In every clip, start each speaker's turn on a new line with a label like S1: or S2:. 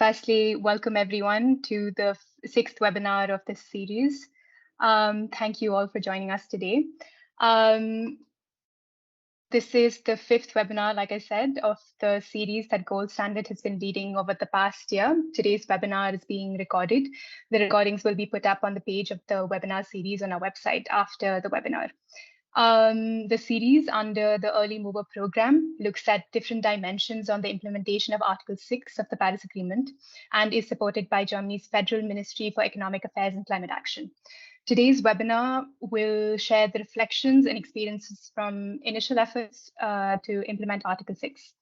S1: Firstly, welcome everyone to the sixth webinar of this series. Thank you all for joining us today. This is the fifth webinar, like I said, of the series that Gold Standard has been leading over the past year. Today's webinar is being recorded. The recordings will be put up on the page of the webinar series on our website after the webinar. The series under the Early Mover Program looks at different dimensions on the implementation of Article 6 of the Paris Agreement and is supported by Germany's Federal Ministry for Economic Affairs and Climate Action. Today's webinar will share the reflections and experiences from initial efforts to implement Article 6.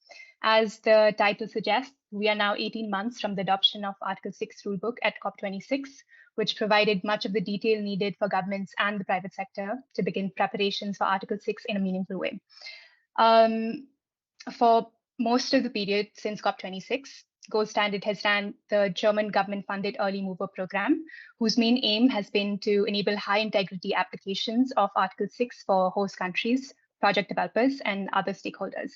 S1: As the title suggests, we are now 18 months from the adoption of Article 6 rulebook at COP26, which provided much of the detail needed for governments and the private sector to begin preparations for Article 6 in a meaningful way. For most of the period since COP26, Gold Standard has ran the German government-funded Early Mover Program, whose main aim has been to enable high-integrity applications of Article 6 for host countries, project developers, and other stakeholders.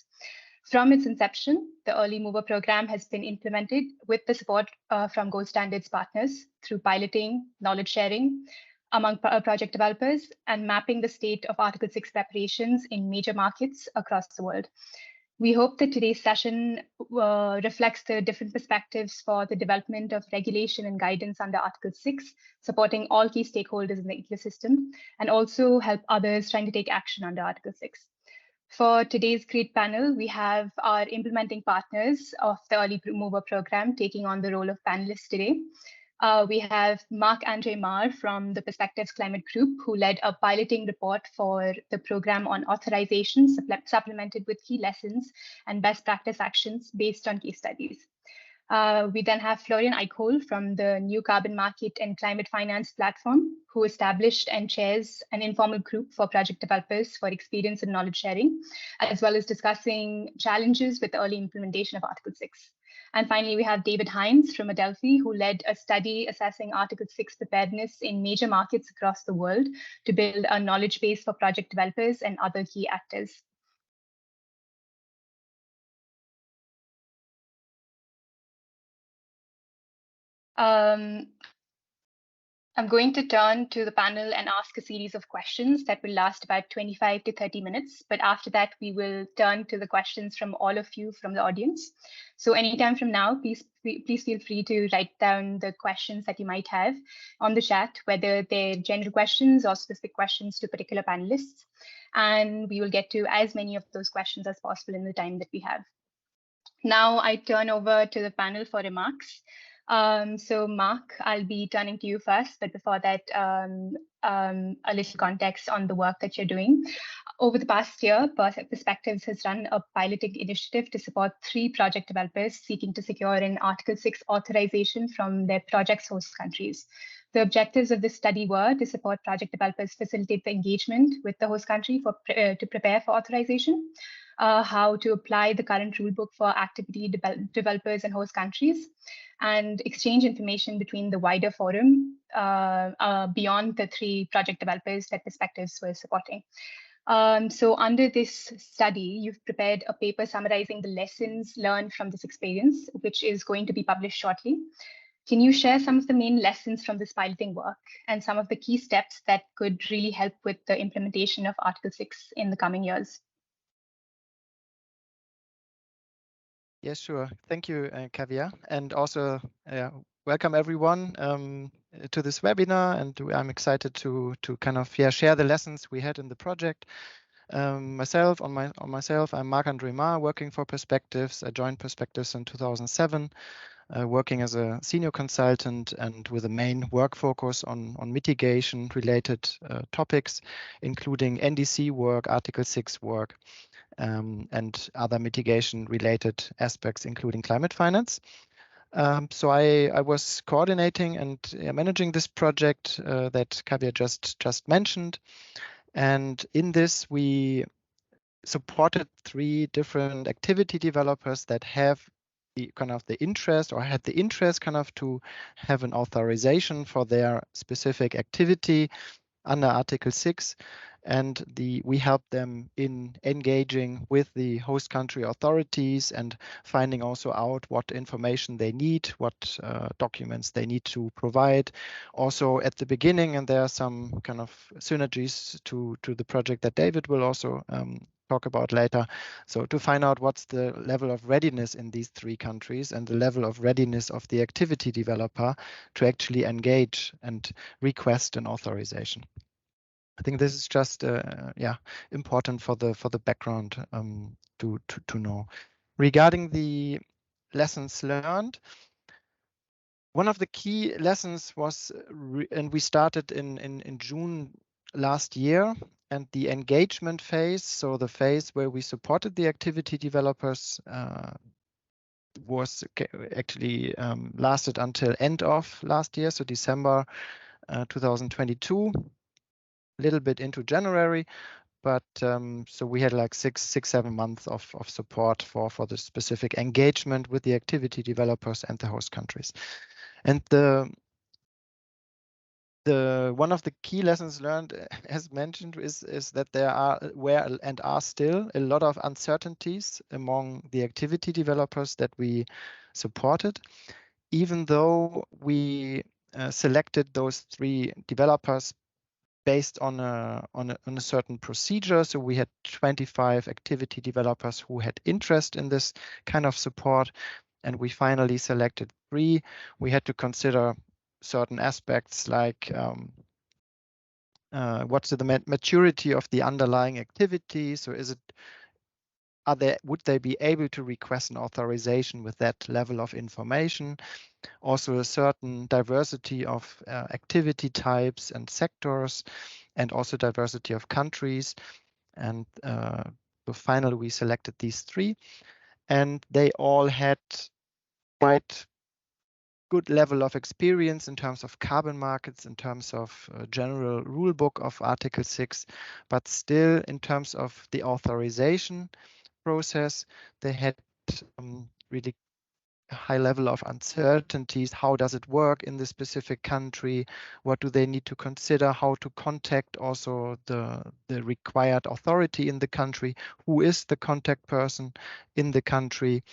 S1: From its inception, the Early Mover Program has been implemented with the support from Gold Standard's partners through piloting, knowledge sharing among project developers, and mapping the state of Article 6 preparations in major markets across the world. We hope that today's session reflects the different perspectives for the development of regulation and guidance under Article 6, supporting all key stakeholders in the ecosystem, and also help others trying to take action under Article 6. For today's great panel, we have our implementing partners of the Early Mover Program taking on the role of panelists today. We have Marc André Marr from the Perspectives Climate Group, who led a piloting report for the program on authorization, supplemented with key lessons and best practice actions based on case studies. We then have Florian Eickhold from the New Carbon Market and Climate Finance Platform, who established and chairs an informal group for project developers for experience and knowledge sharing, as well as discussing challenges with the early implementation of Article 6. And finally, we have David Hynes from Adelphi, who led a study assessing Article 6 preparedness in major markets across the world to build a knowledge base for project developers and other key actors. I'm going to turn to the panel and ask a series of questions that will last about 25 to 30 minutes. But after that, we will turn to the questions from all of you from the audience. So anytime from now, please feel free to write down the questions that you might have on the chat, whether they're general questions or specific questions to particular panelists. And we will get to as many of those questions as possible in the time that we have. Now I turn over to the panel for remarks. So Marc, I'll be turning to you first, but before that, a little context on the work that you're doing. Over the past year, Perspectives has run a piloting initiative to support 3 project developers seeking to secure an Article 6 authorization from their project's host countries. The objectives of this study were to support project developers facilitate the engagement with the host country to prepare for authorization, how to apply the current rulebook for activity developers and host countries, and exchange information between the wider forum beyond the 3 project developers that Perspectives was supporting. So under this study, you've prepared a paper summarizing the lessons learned from this experience, which is going to be published shortly. Can you share some of the main lessons from this piloting work and some of the key steps that could really help with the implementation of Article 6 in the coming years?
S2: Yes, sure. Thank you, Kavya. And also welcome everyone to this webinar. And I'm excited to kind of share the lessons we had in the project. Myself, I'm Marc André Marr, working for Perspectives. I joined Perspectives in 2007, working as a senior consultant and with a main work focus on mitigation related topics, including NDC work, Article 6 work, and other mitigation related aspects, including climate finance. So I was coordinating and managing this project that Kavya just mentioned. And in this, we supported 3 different activity developers that have the kind of the interest or had the interest kind of to have an authorization for their specific activity under Article 6. and we help them in engaging with the host country authorities and finding also out what information they need, what documents they need to provide. Also at the beginning, and there are some kind of synergies to the project that David will also talk about later. So to find out what's the level of readiness in these 3 countries and the level of readiness of the activity developer to actually engage and request an authorization. I think this is just important for the background to know. Regarding the lessons learned, one of the key lessons was, and we started in June last year, and the engagement phase, so the phase where we supported the activity developers, was actually lasted until end of last year, so December 2022, a little bit into January. But so we had like 6-7 months of support for the specific engagement with the activity developers and the host countries. And one of the key lessons learned, as mentioned, is that there are still a lot of uncertainties among the activity developers that we supported, even though we selected those 3 developers based on a certain procedure. So we had 25 activity developers who had interest in this kind of support, and we finally selected 3. We had to consider certain aspects like what's the maturity of the underlying activity. So would they be able to request an authorization with that level of information? Also a certain diversity of activity types and sectors, and also diversity of countries. And so finally we selected these 3, and they all had quite good level of experience in terms of carbon markets, in terms of general rule book of Article 6, but still in terms of the authorization process, they had really a high level of uncertainties. How does it work in the specific country? What do they need to consider? How to contact also the required authority in the country? Who is the contact person in the country?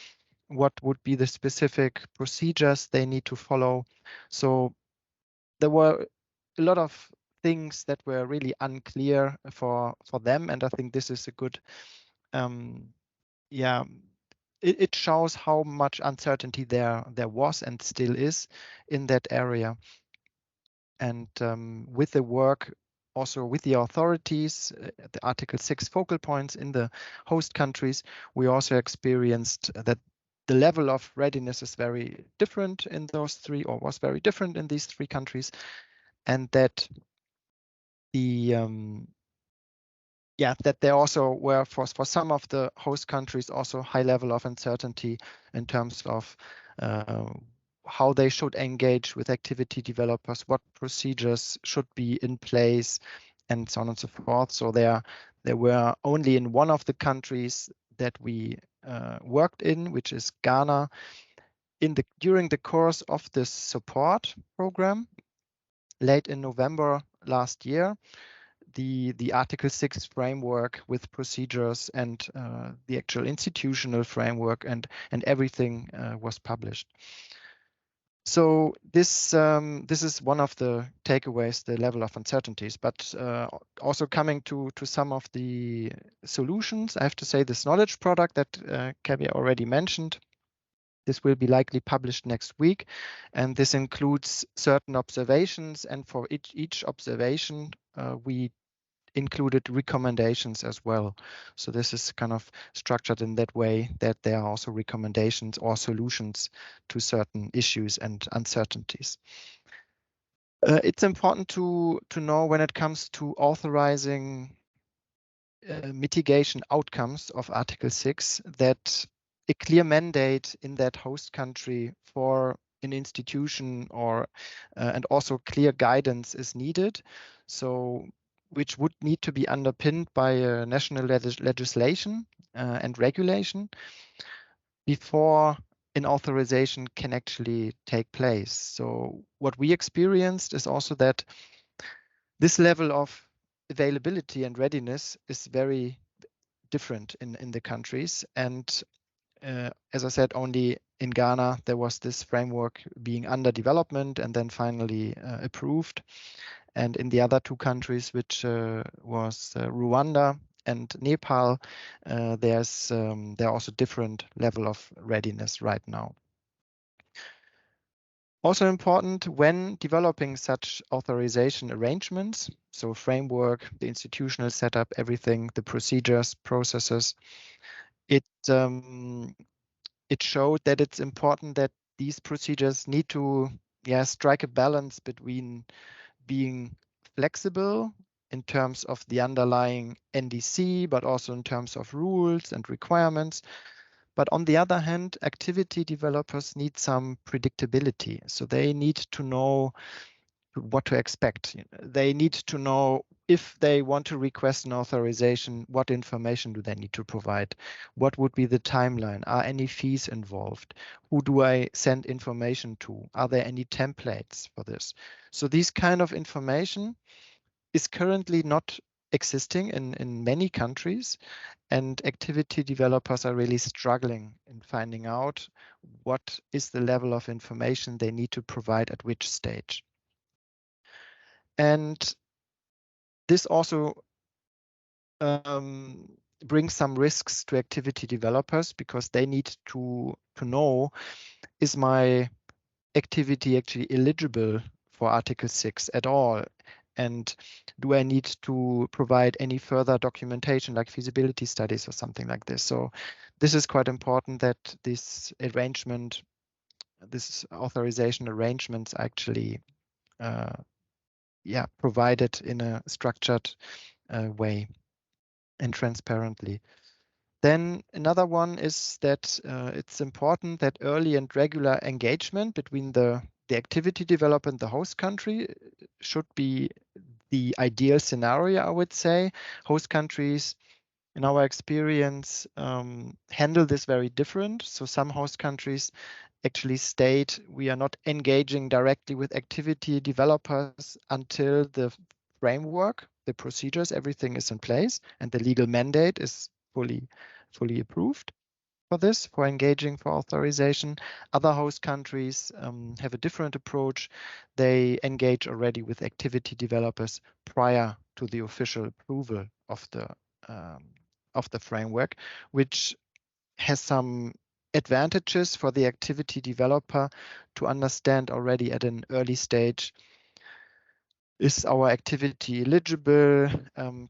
S2: What would be the specific procedures they need to follow? So there were a lot of things that were really unclear for them, and I think this is a good it shows how much uncertainty there was and still is in that area. And with the work also with the authorities, the Article 6 focal points in the host countries, we also experienced that the level of readiness is very different in those 3, or was very different in these 3 countries, and that that there also were for some of the host countries also high level of uncertainty in terms of how they should engage with activity developers, what procedures should be in place, and so on and so forth. So there were only in one of the countries that we worked in, which is Ghana, during the course of this support program, late in November last year, the Article 6 framework with procedures and the actual institutional framework and everything was published. So this is one of the takeaways, the level of uncertainties, but also coming to some of the solutions, I have to say this knowledge product that Kavya already mentioned, this will be likely published next week, and this includes certain observations, and for each observation we included recommendations as well. So this is kind of structured in that way that there are also recommendations or solutions to certain issues and uncertainties. It's important to know when it comes to authorizing mitigation outcomes of Article 6 that a clear mandate in that host country for an institution or and also clear guidance is needed. So which would need to be underpinned by national legislation and regulation before an authorization can actually take place. So what we experienced is also that this level of availability and readiness is very different in the countries. And as I said, only in Ghana, there was this framework being under development and then finally approved. And in the other two countries, which was Rwanda and Nepal, there are also different level of readiness right now. Also important when developing such authorization arrangements, so framework, the institutional setup, everything, the procedures, processes, it showed that it's important that these procedures need to strike a balance between being flexible in terms of the underlying NDC, but also in terms of rules and requirements. But on the other hand, activity developers need some predictability. So they need to know what to expect. They need to know if they want to request an authorization, what information do they need to provide? What would be the timeline? Are any fees involved? Who do I send information to? Are there any templates for this? So this kind of information is currently not existing in many countries, and activity developers are really struggling in finding out what is the level of information they need to provide at which stage. And this also brings some risks to activity developers because they need to know, is my activity actually eligible for Article 6 at all? And do I need to provide any further documentation like feasibility studies or something like this? So this is quite important that this arrangement, this authorization arrangements actually provided in a structured way and transparently. Then another one is that it's important that early and regular engagement between the activity developer and the host country should be the ideal scenario, I would say. Host countries, in our experience, handle this very different. So some host countries actually state we are not engaging directly with activity developers until the framework, the procedures, everything is in place and the legal mandate is fully approved for this, for engaging for authorization. Other host countries have a different approach. They engage already with activity developers prior to the official approval of the framework, which has some advantages for the activity developer to understand already at an early stage, is our activity eligible?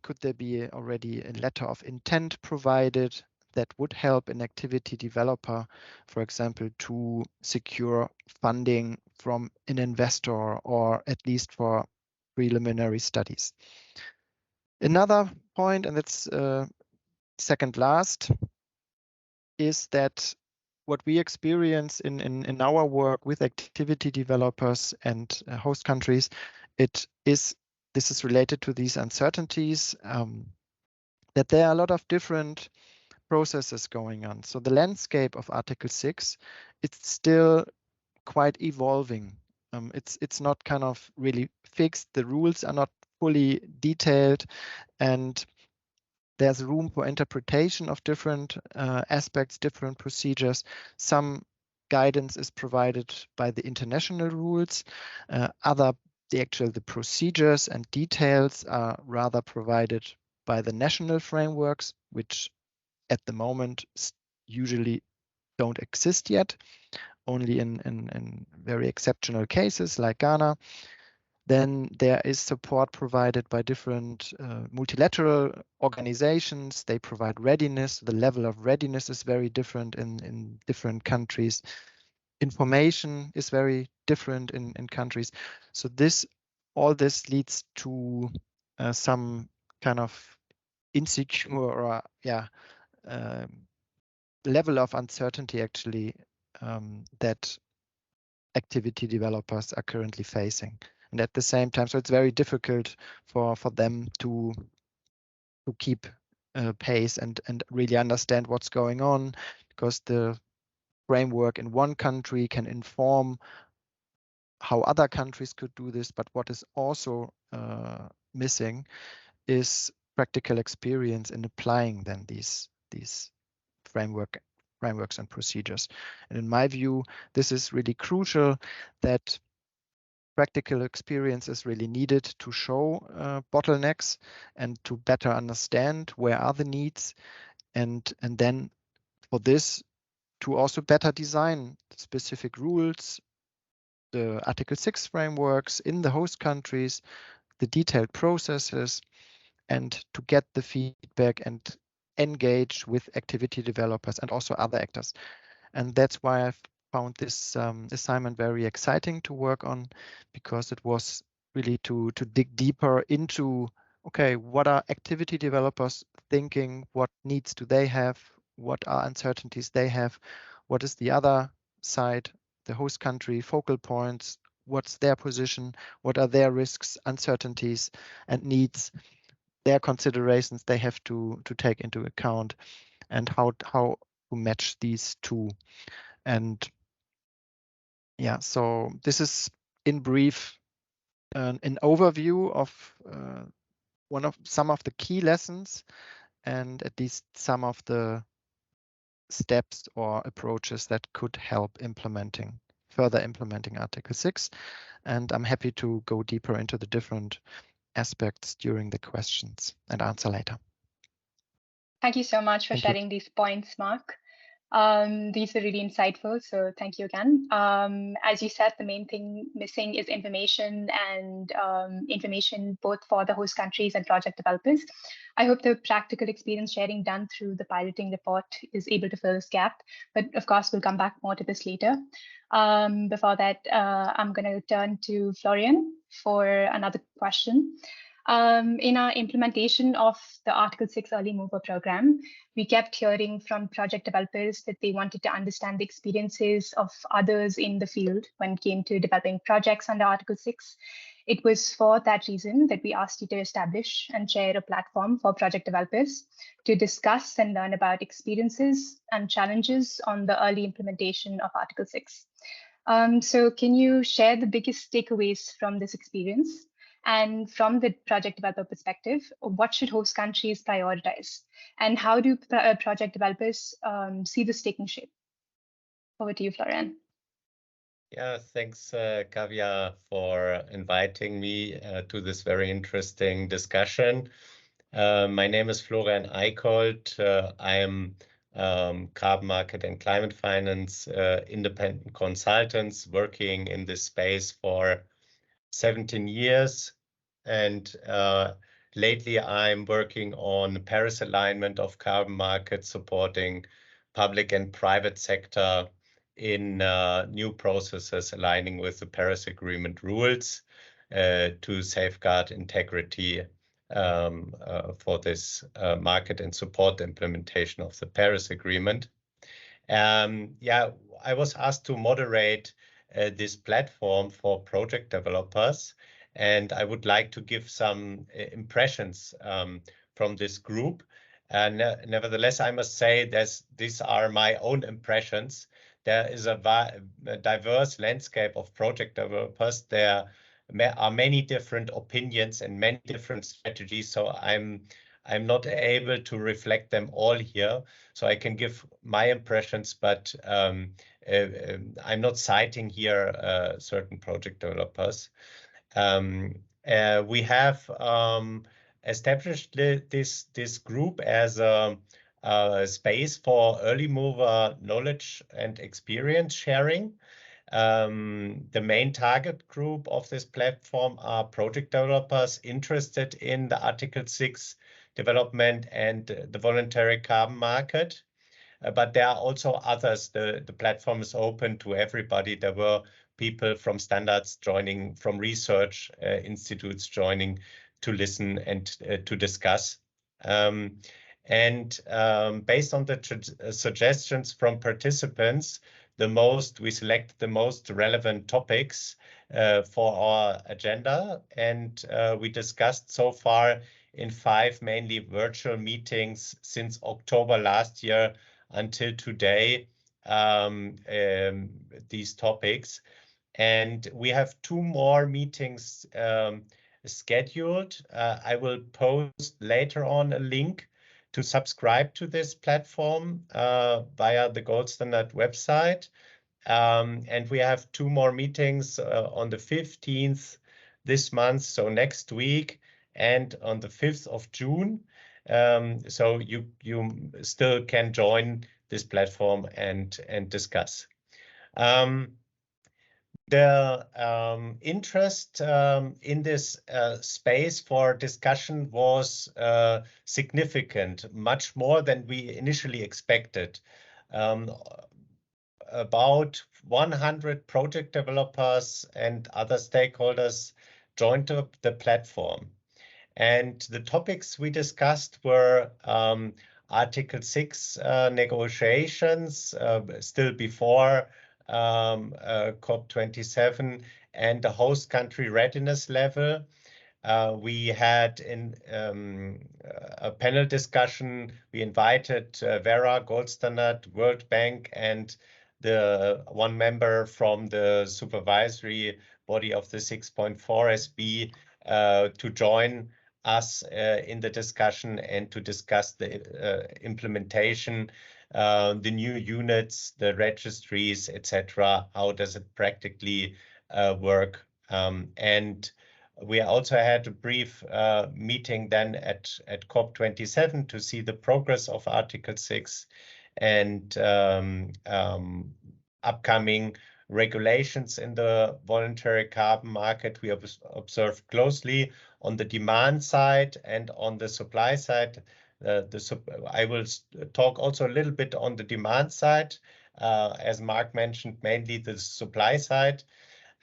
S2: Could there be already a letter of intent provided that would help an activity developer, for example, to secure funding from an investor or at least for preliminary studies? Another point, and that's second last, is that what we experience in our work with activity developers and host countries, this is related to these uncertainties, that there are a lot of different processes going on. So the landscape of Article 6, it's still quite evolving. It's not kind of really fixed. The rules are not fully detailed, and there's room for interpretation of different aspects, different procedures. Some guidance is provided by the international rules. The procedures and details are rather provided by the national frameworks, which at the moment usually don't exist yet, only in very exceptional cases like Ghana. Then there is support provided by different multilateral organizations. They provide readiness. The level of readiness is very different in different countries. Information is very different in countries. So all this leads to some kind of insecure or level of uncertainty actually that activity developers are currently facing. And at the same time, so it's very difficult for them to keep pace and really understand what's going on, because the framework in one country can inform how other countries could do this, but what is also missing is practical experience in applying then these frameworks and procedures. And in my view, this is really crucial, that practical experience is really needed to show bottlenecks and to better understand where are the needs, and then for this to also better design specific rules, the Article 6 frameworks in the host countries, the detailed processes, and to get the feedback and engage with activity developers and also other actors. And that's why I've found this assignment very exciting to work on, because it was really to dig deeper into, okay, what are activity developers thinking? What needs do they have? What are uncertainties they have? What is the other side, the host country, focal points? What's their position? What are their risks, uncertainties, and needs? Their considerations they have to take into account, and how to match these two. And yeah, so this is in brief an overview of some of the key lessons, and at least some of the steps or approaches that could help further implementing Article 6. And I'm happy to go deeper into the different aspects during the questions and answer later.
S1: Thank you so much for
S2: Thank you.
S1: sharing these points, Marc. These are really insightful, so thank you again. As you said, the main thing missing is information, and information both for the host countries and project developers. I hope the practical experience sharing done through the piloting report is able to fill this gap, but of course, we'll come back more to this later. Before that, I'm going to turn to Florian for another question. In our implementation of the Article 6 Early Mover Program, we kept hearing from project developers that they wanted to understand the experiences of others in the field when it came to developing projects under Article 6. It was for that reason that we asked you to establish and share a platform for project developers to discuss and learn about experiences and challenges on the early implementation of Article 6. So can you share the biggest takeaways from this experience? And from the project developer perspective, what should host countries prioritize? And how do project developers see this taking shape? Over to you, Florian.
S3: Yeah, thanks, Kavya, for inviting me to this very interesting discussion. My name is Florian Eickhold. I am carbon market and climate finance independent consultants working in this space for 17 years. And lately I'm working on Paris alignment of carbon markets, supporting public and private sector in new processes aligning with the Paris Agreement rules to safeguard integrity for this market and support the implementation of the Paris Agreement. Yeah, I was asked to moderate this platform for project developers, and I would like to give some impressions from this group. Nevertheless, I must say these are my own impressions. There is a diverse landscape of project developers. There are many different opinions and many different strategies, so I'm not able to reflect them all here. So I can give my impressions, but I'm not citing here certain project developers. We have established this group as a space for early mover knowledge and experience sharing. The main target group of this platform are project developers interested in the Article 6 development and the voluntary carbon market. But there are also others. The platform is open to everybody. There were people from standards joining, from research institutes joining to listen and to discuss. Based on the suggestions from participants, we select the most relevant topics for our agenda, and we discussed so far in 5 mainly virtual meetings since October last year until today these topics. And we have 2 more meetings scheduled. I will post later on a link to subscribe to this platform via the Gold Standard website. And we have 2 more meetings on the 15th this month, so next week, and on the 5th of June. So you still can join this platform and discuss. The interest in this space for discussion was significant, much more than we initially expected. About 100 project developers and other stakeholders joined the platform. And the topics we discussed were Article 6 negotiations, still before COP27, and the host country readiness level. We had in a panel discussion, we invited Vera, Gold Standard, World Bank, and the one member from the supervisory body of the 6.4 SB to join us in the discussion and to discuss the implementation, the new units, the registries, etc. How does it practically work? And we also had a brief meeting then at COP27 to see the progress of Article 6 and upcoming regulations in the voluntary carbon market. We have observed closely on the demand side and on the supply side. I will talk also a little bit on the demand side, as Marc mentioned, mainly the supply side.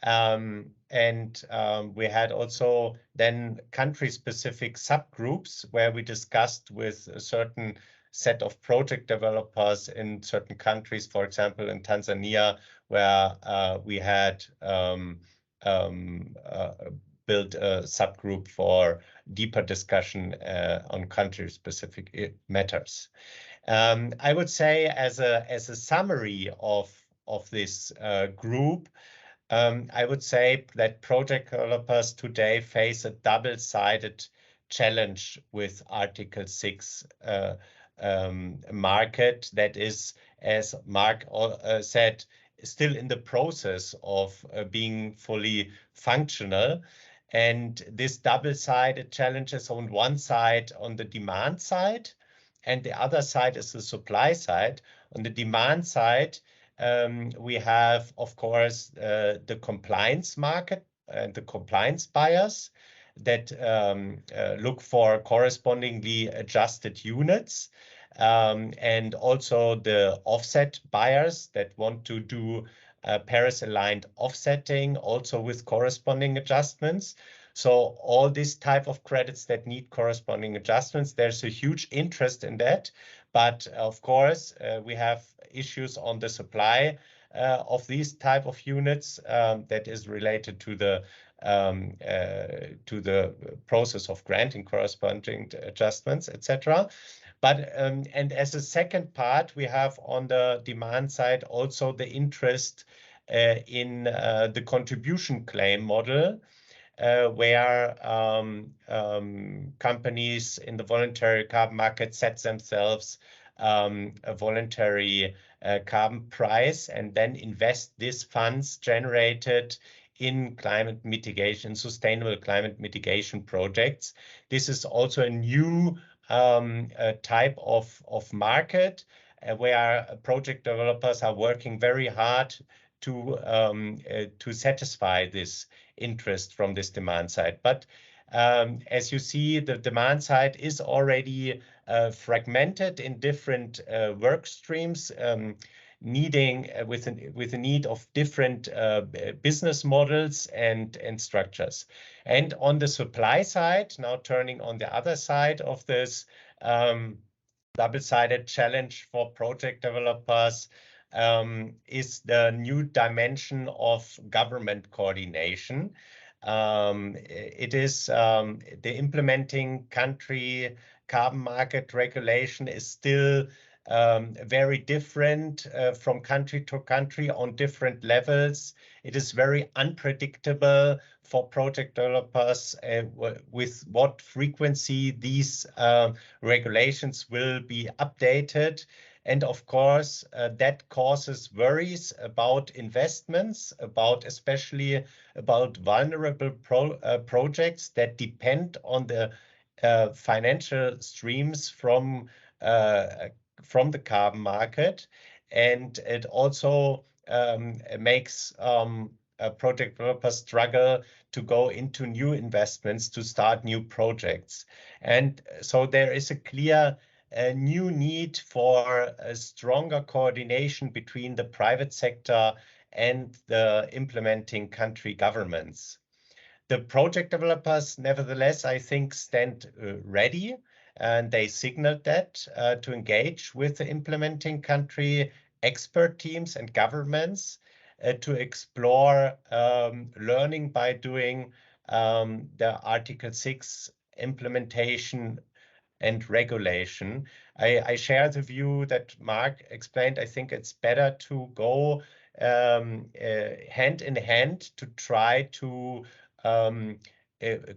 S3: We had also then country-specific subgroups where we discussed with a certain set of project developers in certain countries, for example, in Tanzania, where we had built a subgroup for deeper discussion on country-specific matters. I would say as a summary of this group, I would say that project developers today face a double-sided challenge with Article 6 market that is, as Marc said, still in the process of being fully functional. And this double-sided challenge is on one side on the demand side, and the other side is the supply side. On the demand side, we have, of course, the compliance market and the compliance buyers that look for correspondingly adjusted units, and also the offset buyers that want to do Paris-aligned offsetting, also with corresponding adjustments. So all this type of credits that need corresponding adjustments, there's a huge interest in that. But of course, we have issues on the supply of these type of units that is related to the process of granting corresponding adjustments, etc. But and as a second part, we have on the demand side also the interest in the contribution claim model, where companies in the voluntary carbon market set themselves a voluntary carbon price and then invest these funds generated in climate mitigation, sustainable climate mitigation projects. This is also a new type of market where project developers are working very hard to satisfy this interest from this demand side. But as you see, the demand side is already fragmented in different work streams, needing with a need of different business models and structures. And on the supply side, now turning on the other side of this double-sided challenge for project developers, is the new dimension of government coordination. It is the implementing country carbon market regulation is still very different from country to country on different levels. It is very unpredictable for project developers with what frequency these regulations will be updated. And of course, that causes worries about investments, especially about vulnerable projects that depend on the financial streams from the carbon market. And it also makes project developers struggle to go into new investments, to start new projects. And so there is a clear new need for a stronger coordination between the private sector and the implementing country governments. The project developers, nevertheless, I think, stand ready, and they signaled that to engage with the implementing country expert teams and governments to explore learning by doing the Article 6 implementation and regulation. I share the view that Marc explained. I think it's better to go hand in hand to try to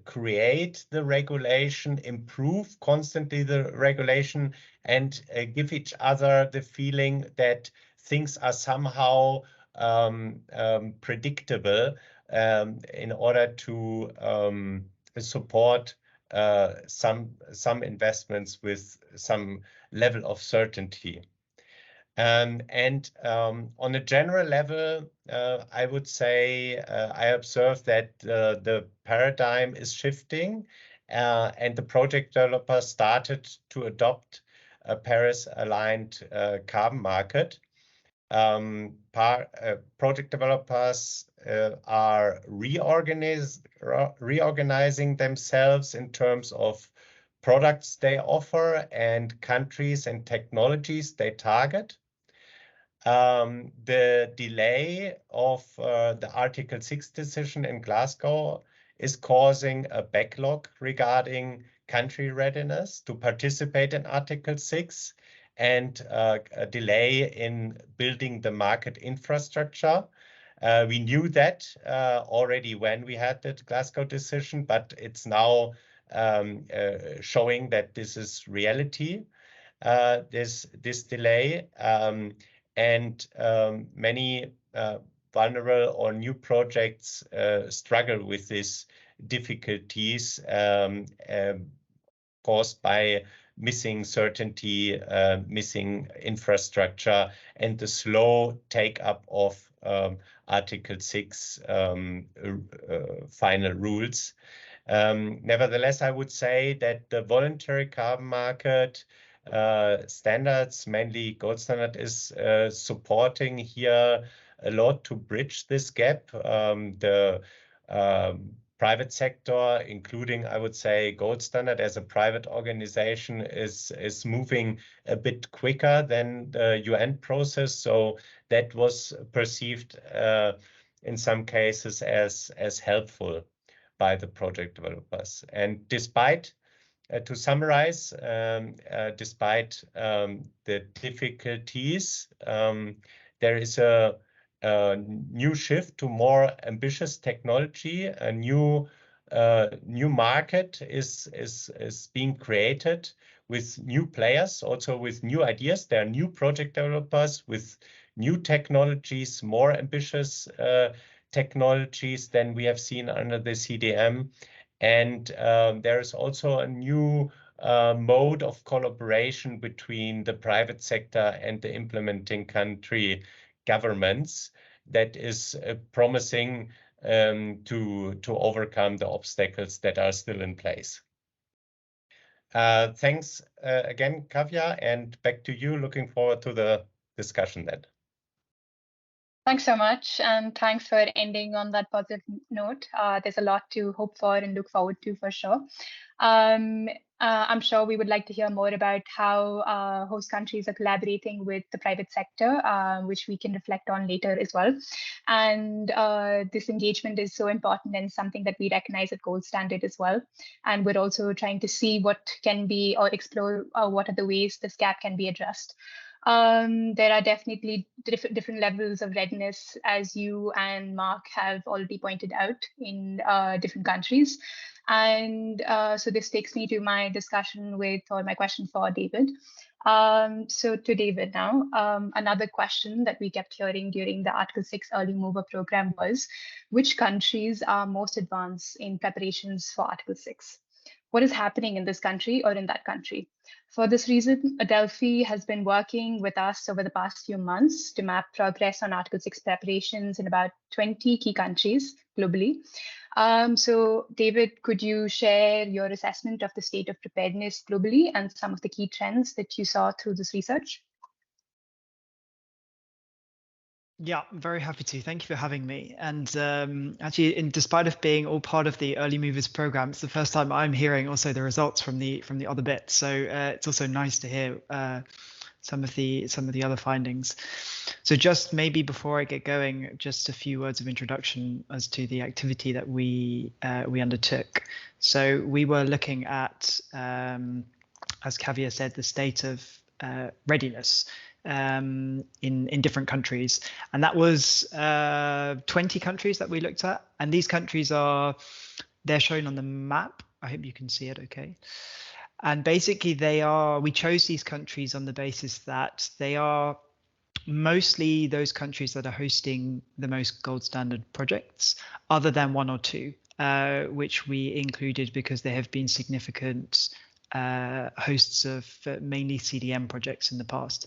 S3: create the regulation, improve constantly the regulation, and give each other the feeling that things are somehow predictable in order to support some investments with some level of certainty. On a general level, I would say I observe that the paradigm is shifting, and the project developers started to adopt a Paris-aligned carbon market. Project developers are reorganizing themselves in terms of products they offer and countries and technologies they target. The delay of the Article 6 decision in Glasgow is causing a backlog regarding country readiness to participate in Article 6 and a delay in building the market infrastructure. We knew that already when we had the Glasgow decision, but it's now showing that this is reality, this delay. And many vulnerable or new projects struggle with these difficulties caused by missing certainty, missing infrastructure, and the slow take-up of Article 6 final rules. Nevertheless, I would say that the voluntary carbon market standards, mainly gold standard, is supporting here a lot to bridge this gap. The private sector, including, I would say, gold standard as a private organization, is moving a bit quicker than the UN process. So that was perceived in some cases as helpful by the project developers. And despite to summarize, despite the difficulties, there is a new shift to more ambitious technology. A new market is being created with new players, also with new ideas. There are new project developers with new technologies, more ambitious technologies than we have seen under the CDM. And there is also a new mode of collaboration between the private sector and the implementing country governments that is promising to overcome the obstacles that are still in place. Thanks again, Kavya, and back to you. Looking forward to the discussion then.
S1: Thanks so much, and thanks for ending on that positive note. There's a lot to hope for and look forward to for sure. I'm sure we would like to hear more about how host countries are collaborating with the private sector, which we can reflect on later as well. And this engagement is so important and something that we recognize at Gold Standard as well. And we're also trying to see what can be or explore what are the ways this gap can be addressed. There are definitely different levels of readiness, as you and Marc have already pointed out, in different countries. And so this takes me to my discussion with, or my question for David. So to David now, another question that we kept hearing during the Article 6 Early Mover program was, which countries are most advanced in preparations for Article 6? What is happening in this country or in that country? For this reason, Adelphi has been working with us over the past few months to map progress on Article 6 preparations in about 20 key countries globally. So David, could you share your assessment of the state of preparedness globally and some of the key trends that you saw through this research?
S4: Yeah, I'm very happy to. Thank you for having me. And actually, despite of being all part of the Early Movers program, it's the first time I'm hearing also the results from the other bits. So it's also nice to hear some of the other findings. So just maybe before I get going, just a few words of introduction as to the activity that we undertook. So we were looking at, as Kavya said, the state of readiness in different countries, and that was 20 countries that we looked at, and these countries they're shown on the map. I hope you can see it okay. And basically we chose these countries on the basis that they are mostly those countries that are hosting the most gold standard projects, other than one or two, which we included because they have been significant hosts of mainly CDM projects in the past.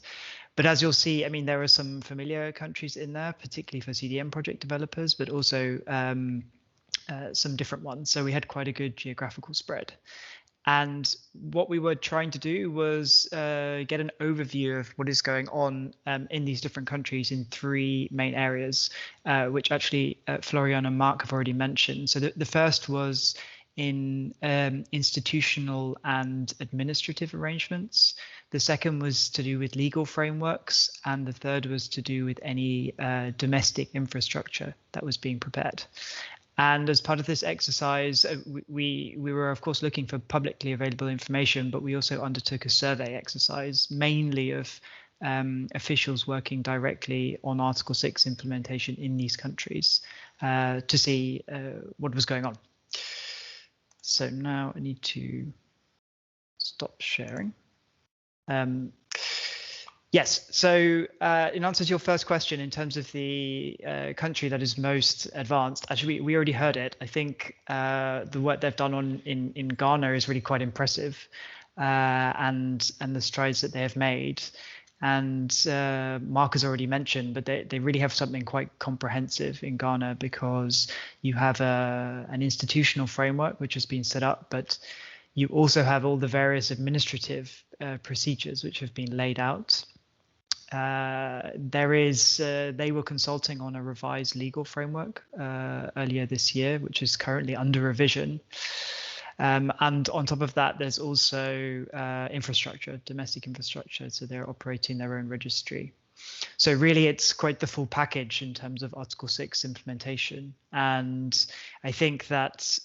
S4: But as you'll see, I mean, there are some familiar countries in there, particularly for CDM project developers, but also some different ones. So we had quite a good geographical spread. And what we were trying to do was get an overview of what is going on in these different countries in three main areas, which actually Florian and Marc have already mentioned. So the first was in institutional and administrative arrangements. The second was to do with legal frameworks, and the third was to do with any domestic infrastructure that was being prepared. And as part of this exercise, we were, of course, looking for publicly available information, but we also undertook a survey exercise, mainly of officials working directly on Article 6 implementation in these countries to see what was going on. So now I need to stop sharing. Yes, so in answer to your first question, in terms of the country that is most advanced, actually, we already heard it. I think the work they've done in Ghana is really quite impressive, and the strides that they have made. And Marc has already mentioned, but they really have something quite comprehensive in Ghana, because you have an institutional framework which has been set up, but you also have all the various administrative procedures which have been laid out. They were consulting on a revised legal framework earlier this year, which is currently under revision. And on top of that, there's also infrastructure, domestic infrastructure. So they're operating their own registry. So really, it's quite the full package in terms of Article 6 implementation. And I think that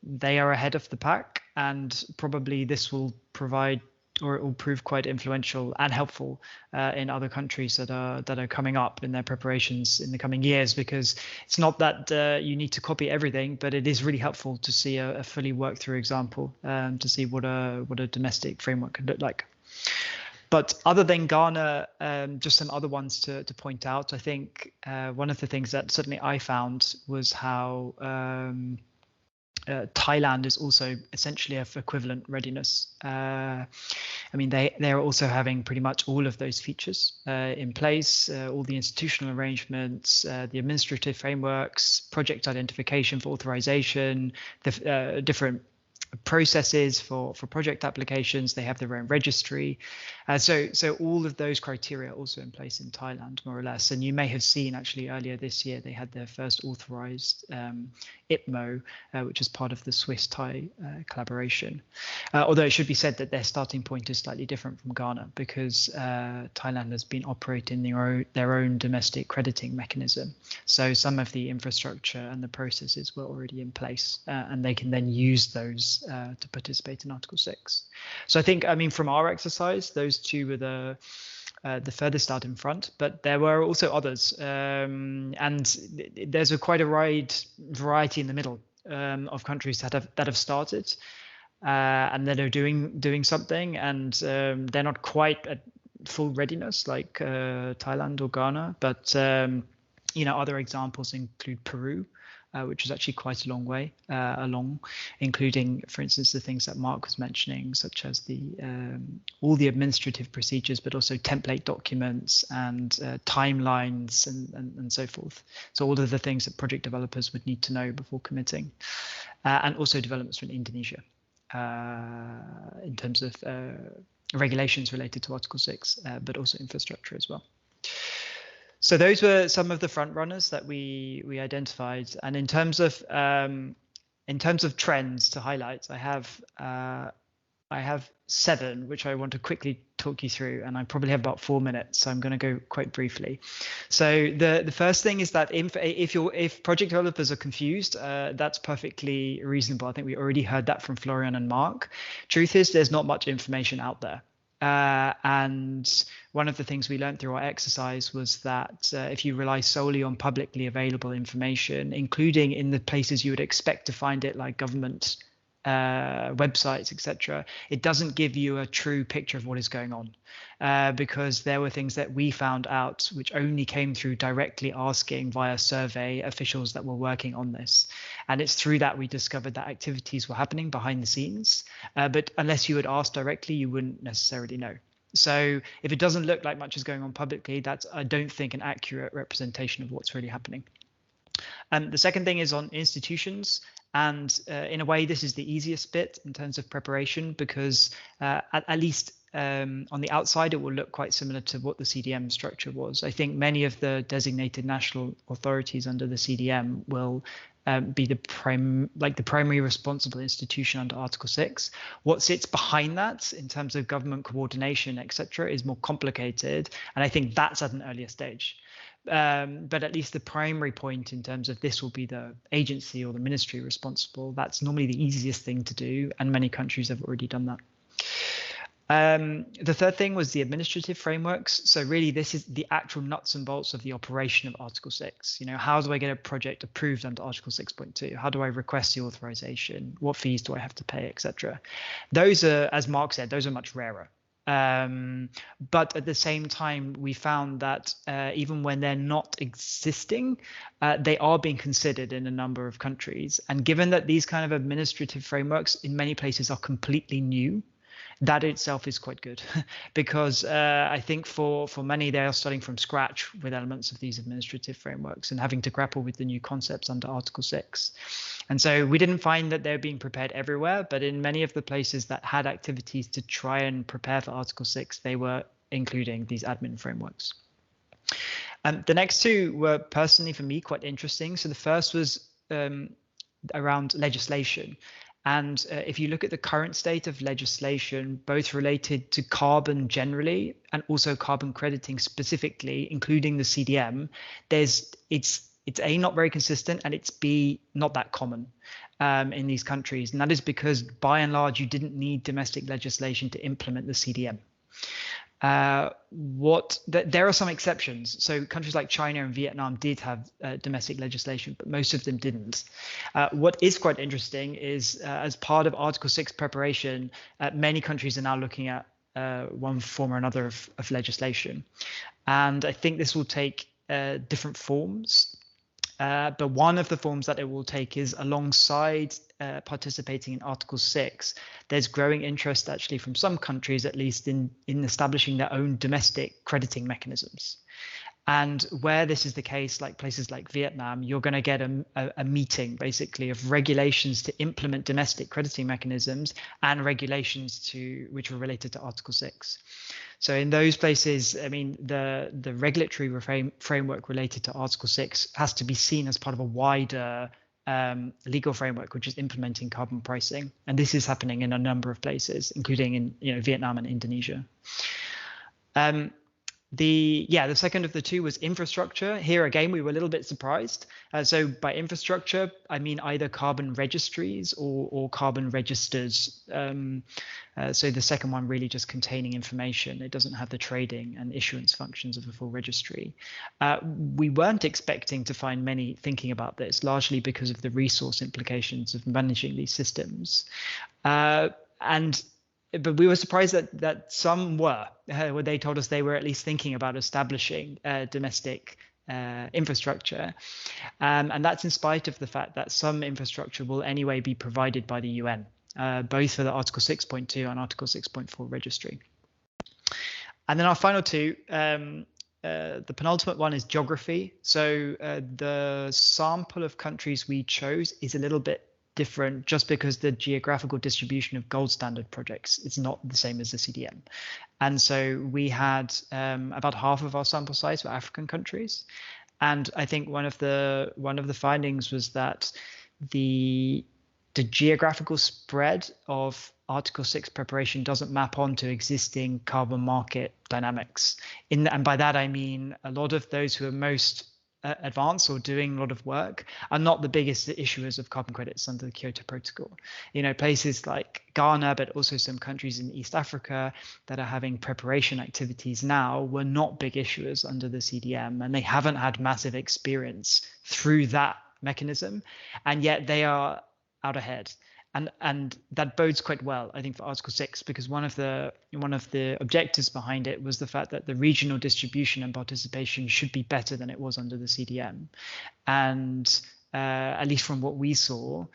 S4: they are ahead of the pack, and probably this will provide, or it will prove quite influential and helpful in other countries that are coming up in their preparations in the coming years, because it's not that you need to copy everything, but it is really helpful to see a fully worked through example to see what a domestic framework could look like. But other than Ghana, just some other ones to point out. I think one of the things that certainly I found was how Thailand is also essentially of equivalent readiness. I mean, they're also having pretty much all of those features in place, all the institutional arrangements, the administrative frameworks, project identification for authorization, the different processes for project applications. They have their own registry. So all of those criteria are also in place in Thailand, more or less. And you may have seen actually earlier this year, they had their first authorized IPMO, which is part of the Swiss-Thai collaboration. Although it should be said that their starting point is slightly different from Ghana, because Thailand has been operating their own domestic crediting mechanism. So some of the infrastructure and the processes were already in place, and they can then use those to participate in Article 6. So I think, I mean, from our exercise, those two were the furthest out in front, but there were also others, and there's quite a wide variety in the middle of countries that have started and that are doing something, and they're not quite at full readiness like Thailand or Ghana, but other examples include Peru, which is actually quite a long way along, including, for instance, the things that Marc was mentioning, such as all the administrative procedures, but also template documents and timelines and so forth. So all of the things that project developers would need to know before committing, and also developments from Indonesia in terms of regulations related to Article 6, but also infrastructure as well. So those were some of the front runners that we identified. And in terms of trends to highlight, I have 7, which I want to quickly talk you through, and I probably have about 4 minutes, so I'm going to go quite briefly. So the first thing is that if project developers are confused, that's perfectly reasonable. I think we already heard that from Florian and Marc. Truth is, there's not much information out there. And one of the things we learned through our exercise was that if you rely solely on publicly available information, including in the places you would expect to find it, like government websites, etc., it doesn't give you a true picture of what is going on, because there were things that we found out which only came through directly asking via survey officials that were working on this. And it's through that we discovered that activities were happening behind the scenes, but unless you would ask directly, you wouldn't necessarily know. So if it doesn't look like much is going on publicly, that's, I don't think, an accurate representation of what's really happening. The second thing is on institutions. And in a way, this is the easiest bit in terms of preparation, because at least on the outside, it will look quite similar to what the CDM structure was. I think many of the designated national authorities under the CDM will be the primary responsible institution under Article 6. What sits behind that in terms of government coordination, etc., is more complicated. And I think that's at an earlier stage. But at least the primary point in terms of this will be the agency or the ministry responsible. That's normally the easiest thing to do, and many countries have already done that. The third thing was the administrative frameworks. So really, this is the actual nuts and bolts of the operation of Article 6. How do I get a project approved under Article 6.2? How do I request the authorization? What fees do I have to pay, etc.? Those are, as Marc said, those are much rarer. But at the same time, we found that even when they're not existing, they are being considered in a number of countries. And given that these kind of administrative frameworks in many places are completely new, that itself is quite good, because I think for many, they are starting from scratch with elements of these administrative frameworks and having to grapple with the new concepts under Article 6. And so we didn't find that they're being prepared everywhere, but in many of the places that had activities to try and prepare for Article 6, they were including these admin frameworks. The next two were personally for me quite interesting. So the first was around legislation. And if you look at the current state of legislation, both related to carbon generally and also carbon crediting specifically, including the CDM, it's A, not very consistent, and it's B, not that common in these countries. And that is because by and large, you didn't need domestic legislation to implement the CDM. There are some exceptions. So countries like China and Vietnam did have domestic legislation, but most of them didn't. What is quite interesting is as part of Article 6 preparation, many countries are now looking at one form or another of legislation. And I think this will take different forms. But one of the forms that it will take is alongside participating in Article 6, there's growing interest actually from some countries, at least in establishing their own domestic crediting mechanisms. And where this is the case, like places like Vietnam, you're going to get a meeting basically of regulations to implement domestic crediting mechanisms and regulations which are related to Article 6. So in those places, I mean, the regulatory framework related to Article 6 has to be seen as part of a wider legal framework, which is implementing carbon pricing. And this is happening in a number of places, including in Vietnam and Indonesia. The second of the two was infrastructure. Here again, we were a little bit surprised. So by infrastructure, I mean either carbon registries or carbon registers. So the second one really just containing information. It doesn't have the trading and issuance functions of a full registry. We weren't expecting to find many thinking about this, largely because of the resource implications of managing these systems. But we were surprised that some were, where they told us they were at least thinking about establishing domestic infrastructure. And that's in spite of the fact that some infrastructure will anyway be provided by the UN, both for the Article 6.2 and Article 6.4 registry. And then our final two, the penultimate one is geography. So the sample of countries we chose is a little bit different just because the geographical distribution of gold standard projects is not the same as the CDM. And so we had about half of our sample size were African countries. And I think one of the findings was that the geographical spread of Article 6 preparation doesn't map onto existing carbon market dynamics. And by that, I mean a lot of those who are most advanced or doing a lot of work are not the biggest issuers of carbon credits under the Kyoto Protocol. Places like Ghana, but also some countries in East Africa that are having preparation activities now were not big issuers under the CDM, and they haven't had massive experience through that mechanism, and yet they are out ahead. And that bodes quite well, I think, for Article 6, because one of the objectives behind it was the fact that the regional distribution and participation should be better than it was under the CDM. And at least from what we saw,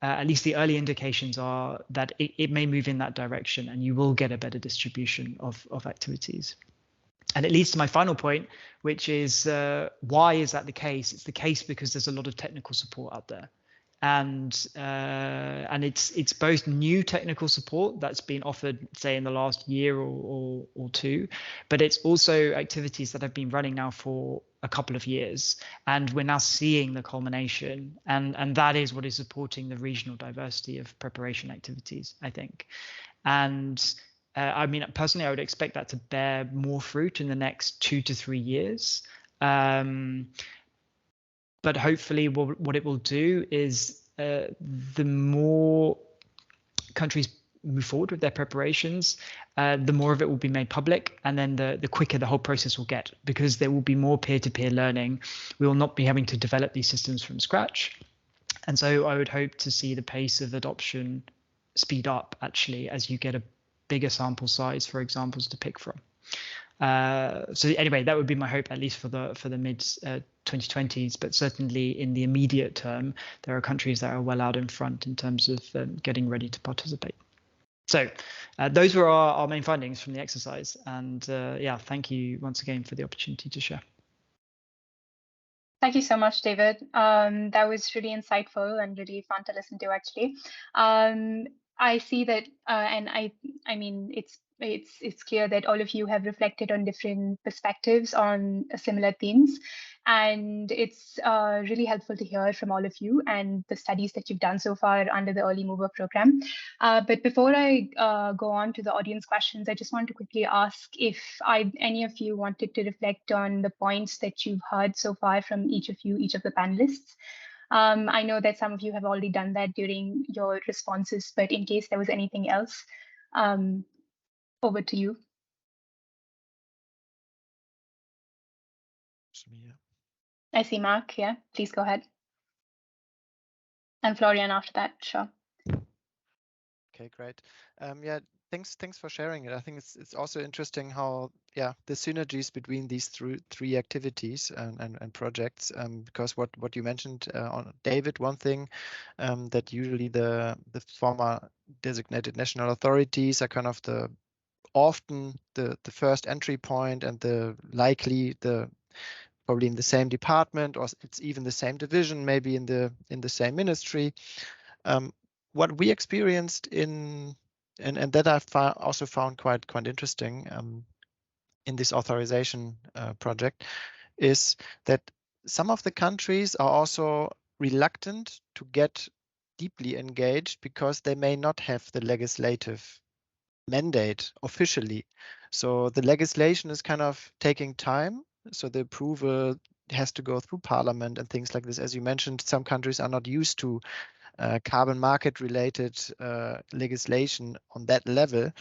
S4: at least the early indications are that it may move in that direction, and you will get a better distribution of activities. And it leads to my final point, which is why is that the case? It's the case because there's a lot of technical support out there. And it's both new technical support that's been offered, say, in the last year or two, but it's also activities that have been running now for a couple of years, and we're now seeing the culmination, and that is what is supporting the regional diversity of preparation activities, I think. And I mean, personally, I would expect that to bear more fruit in the next 2 to 3 years. But hopefully what it will do is the more countries move forward with their preparations, the more of it will be made public, and then the quicker the whole process will get, because there will be more peer-to-peer learning. We will not be having to develop these systems from scratch. And so I would hope to see the pace of adoption speed up, actually, as you get a bigger sample size for examples to pick from. So anyway, that would be my hope, at least for the mid 2020s, but certainly in the immediate term, there are countries that are well out in front in terms of getting ready to participate. So those were our main findings from the exercise, and yeah, thank you once again for the opportunity to share.
S1: Thank you so much, David. That was really insightful and really fun to listen to, actually. I see that, and I mean, it's clear that all of you have reflected on different perspectives on similar themes, and it's really helpful to hear from all of you and the studies that you've done so far under the Early Mover program. But before I go on to the audience questions, I just want to quickly ask if any of you wanted to reflect on the points that you've heard so far from each of the panelists. I know that some of you have already done that during your responses, but in case there was anything else, over to you. I see Marc, yeah, please go ahead. And Florian after that, sure.
S2: Okay, great. Yeah, thanks for sharing it. I think it's also interesting how, yeah, the synergies between these three activities and projects, because what you mentioned on David, one thing that usually the former designated national authorities are kind of often the first entry point and the probably in the same department, or it's even the same division, maybe in the same ministry. What we experienced and that I also found quite interesting in this authorization project is that some of the countries are also reluctant to get deeply engaged because they may not have the legislative mandate officially. So the legislation is kind of taking time. So the approval has to go through parliament and things like this. As you mentioned, some countries are not used to carbon market related legislation on that level.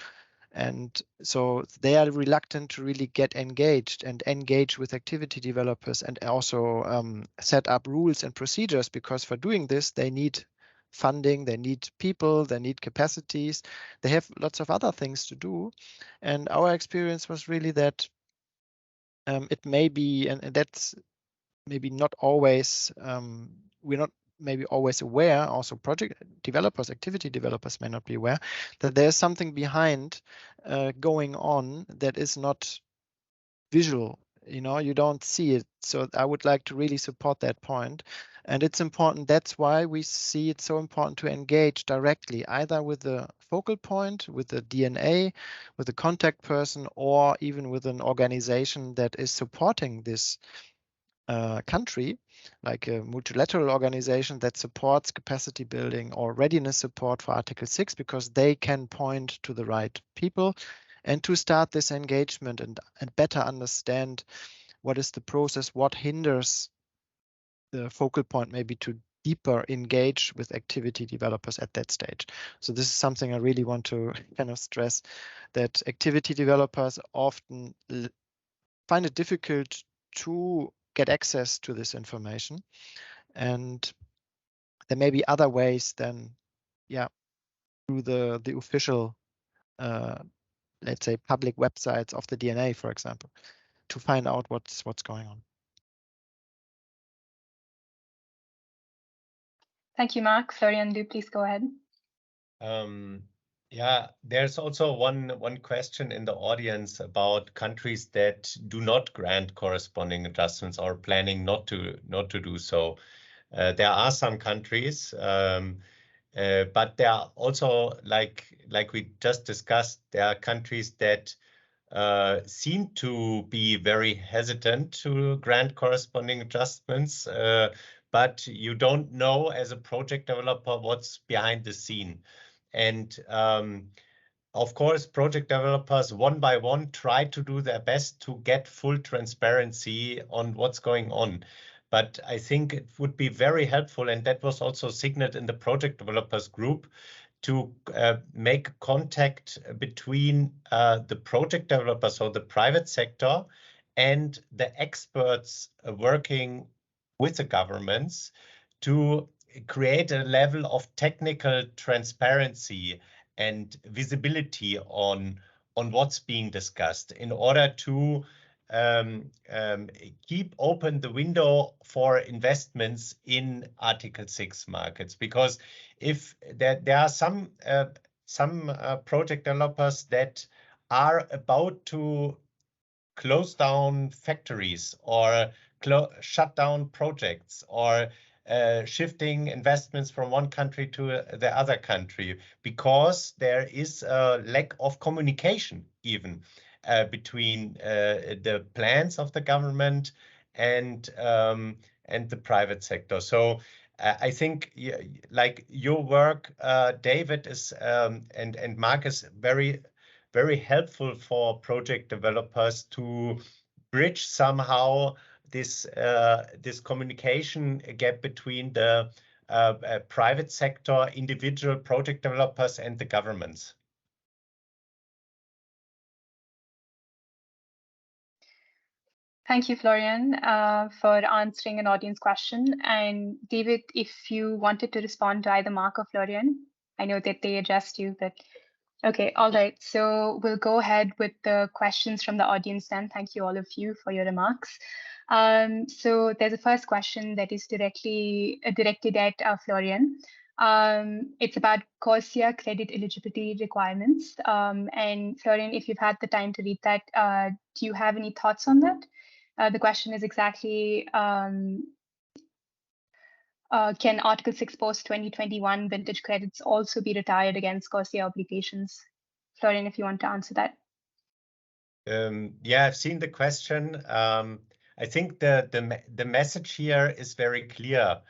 S2: And so they are reluctant to really get engaged and engage with activity developers and also set up rules and procedures, because for doing this, they need funding, they need people, they need capacities, they have lots of other things to do. And our experience was really that it may be, and that's maybe not always, we're not maybe always aware, also project developers, activity developers may not be aware, that there's something behind going on that is not visual. You don't see it. So I would like to really support that point. And it's important. That's why we see it so important to engage directly, either with the focal point, with the DNA, with the contact person, or even with an organization that is supporting this country, like a multilateral organization that supports capacity building or readiness support for Article 6, because they can point to the right people and to start this engagement and better understand what is the process, what hinders the focal point maybe to deeper engage with activity developers at that stage. So this is something I really want to kind of stress, that activity developers often find it difficult to get access to this information. And there may be other ways than, through the official, let's say, public websites of the DNA, for example, to find out what's going on.
S1: Thank you, Marc. Florian, do please go ahead.
S3: Yeah, there's also one question in the audience about countries that do not grant corresponding adjustments or planning not to do so. There are some countries, but there are also, like we just discussed, there are countries that seem to be very hesitant to grant corresponding adjustments, but you don't know as a project developer what's behind the scene. And of course, project developers one by one try to do their best to get full transparency on what's going on. But I think it would be very helpful, and that was also signaled in the project developers group, to make contact between the project developers, so the private sector, and the experts working with the governments, to create a level of technical transparency and visibility on what's being discussed, in order to keep open the window for investments in Article 6 markets. Because if there are some project developers that are about to close down factories or shut down projects, or shifting investments from one country to the other country, because there is a lack of communication even between the plans of the government and the private sector. So I think, like your work, David, is and Marc, is very helpful for project developers to bridge somehow this communication gap between the private sector, individual project developers, and the governments.
S1: Thank you, Florian, for answering an audience question. And David, if you wanted to respond to either Marc or Florian, I know that they addressed you, but okay, all right. So we'll go ahead with the questions from the audience then. Thank you all of you for your remarks. So there's a first question that is directed at Florian. It's about CORSIA credit eligibility requirements. And Florian, if you've had the time to read that, do you have any thoughts on that? The question is exactly, can Article 6 post-2021 vintage credits also be retired against CORSIA obligations? Florian, if you want to answer that.
S3: Yeah, I've seen the question. I think the message here is very clear.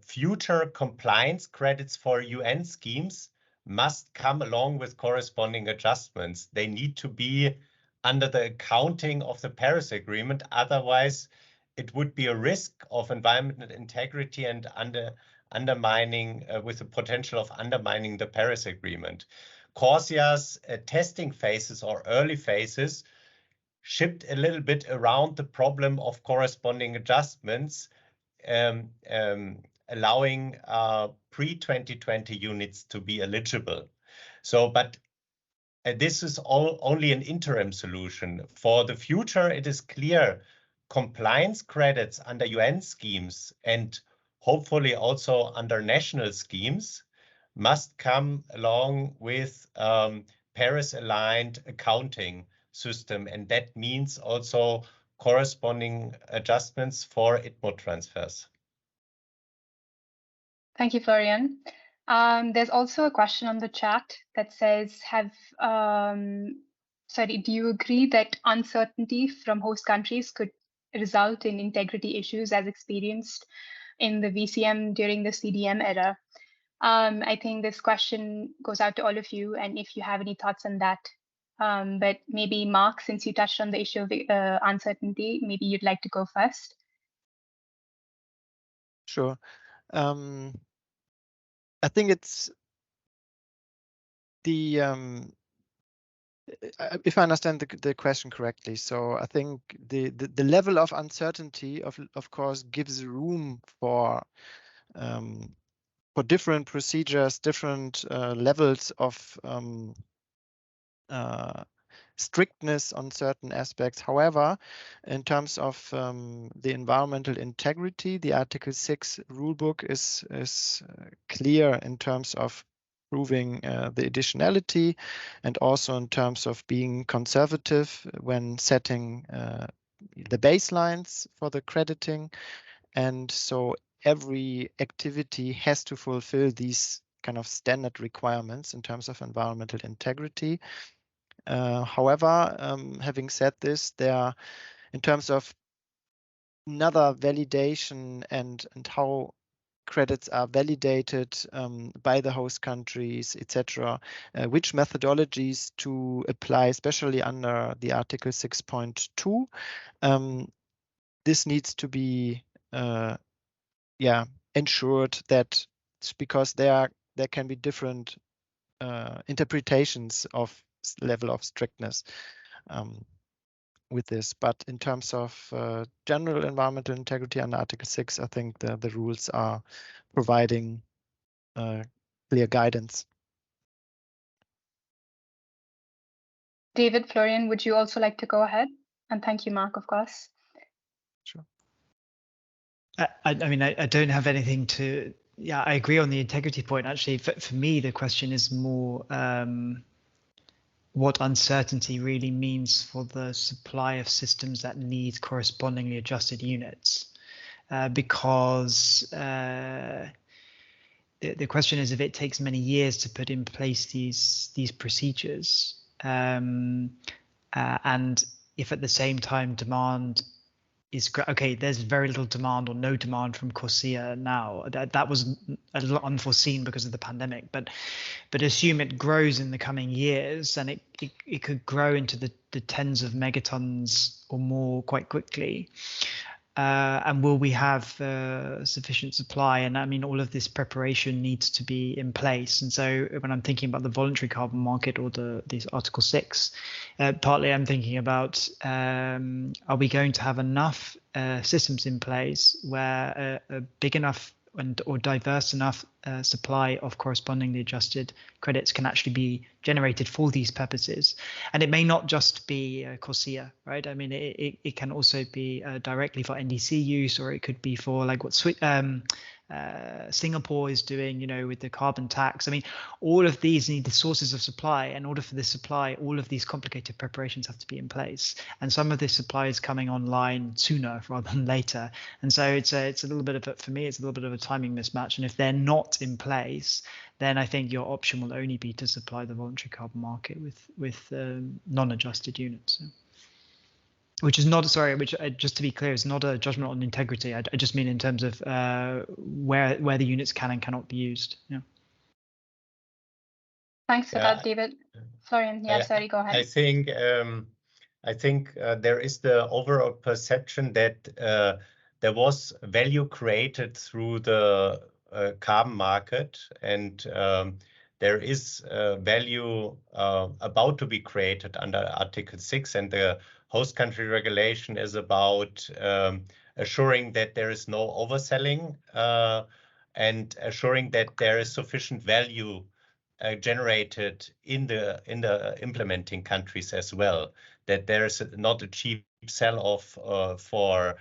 S3: Future compliance credits for UN schemes must come along with corresponding adjustments. They need to be under the accounting of the Paris Agreement. Otherwise, it would be a risk of environmental integrity and undermining, with the potential of undermining the Paris Agreement. CORSIA's testing phases or early phases shipped a little bit around the problem of corresponding adjustments, allowing pre-2020 units to be eligible. So, but this is only an interim solution. For the future, it is clear compliance credits under UN schemes and hopefully also under national schemes must come along with Paris-aligned accounting system. And that means also corresponding adjustments for ITMO transfers.
S1: Thank you, Florian. There's also a question on the chat that says, do you agree that uncertainty from host countries could result in integrity issues as experienced in the VCM during the CDM era? I think this question goes out to all of you, and if you have any thoughts on that. But maybe Marc, since you touched on the issue of uncertainty, maybe you'd like to go first.
S2: Sure. I think it's the if I understand the question correctly, so I think the level of uncertainty of course gives room for different procedures, different levels of strictness on certain aspects. However, in terms of the environmental integrity, the Article 6 rulebook is clear in terms of proving the additionality and also in terms of being conservative when setting the baselines for the crediting. And so every activity has to fulfill these kind of standard requirements in terms of environmental integrity. However, having said this, there are, in terms of another validation and how credits are validated by the host countries, etc., which methodologies to apply, especially under the Article 6.2. This needs to be ensured that, because there can be different interpretations of level of strictness with this. But in terms of general environmental integrity under Article 6, I think the rules are providing clear guidance.
S1: David, Florian, would you also like to go ahead? And thank you, Marc, of course.
S2: Sure.
S4: I mean, I don't have anything to, I agree on the integrity point. Actually, for me, the question is more what uncertainty really means for the supply of systems that need correspondingly adjusted units. Because the question is, if it takes many years to put in place these procedures, and if at the same time demand is okay, there's very little demand or no demand from CORSIA now. That was a little unforeseen because of the pandemic, but assume it grows in the coming years, and it could grow into the tens of megatons or more quite quickly. And will we have sufficient supply? And I mean, all of this preparation needs to be in place. And so when I'm thinking about the voluntary carbon market or this Article 6, partly I'm thinking about, are we going to have enough systems in place where a big enough or diverse enough supply of correspondingly adjusted credits can actually be generated for these purposes? And it may not just be CORSIA, right? I mean, it can also be directly for NDC use, or it could be for like what Singapore is doing, with the carbon tax. I mean, all of these need the sources of supply. In order for this supply, all of these complicated preparations have to be in place. And some of this supply is coming online sooner rather than later. And so it's a little bit of for me, it's a little bit of a timing mismatch. And if they're not in place, then I think your option will only be to supply the voluntary carbon market with non-adjusted units. Which is not, sorry, which just to be clear, is not a judgment on integrity. I just mean in terms of where the units can and cannot be used. Yeah.
S1: Thanks for that, David. Florian, sorry, go ahead.
S3: I think there is the overall perception that there was value created through the carbon market, and there is value about to be created under Article 6, and the host country regulation is about assuring that there is no overselling and assuring that there is sufficient value generated in the implementing countries as well, that there is not a cheap sell-off for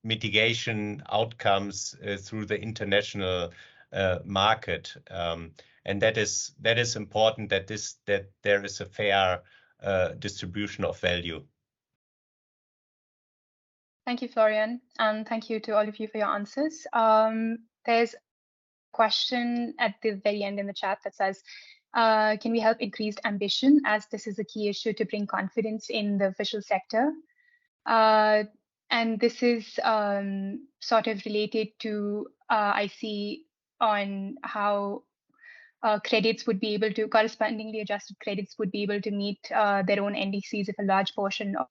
S3: mitigation outcomes through the international market, and that is important, that there is a fair distribution of value.
S1: Thank you, Florian, and thank you to all of you for your answers. There's a question at the very end in the chat that says, can we help increased ambition, as this is a key issue to bring confidence in the official sector? And this is sort of related to, I see, on how credits would be able to, correspondingly adjusted credits would be able to meet their own NDCs if a large portion of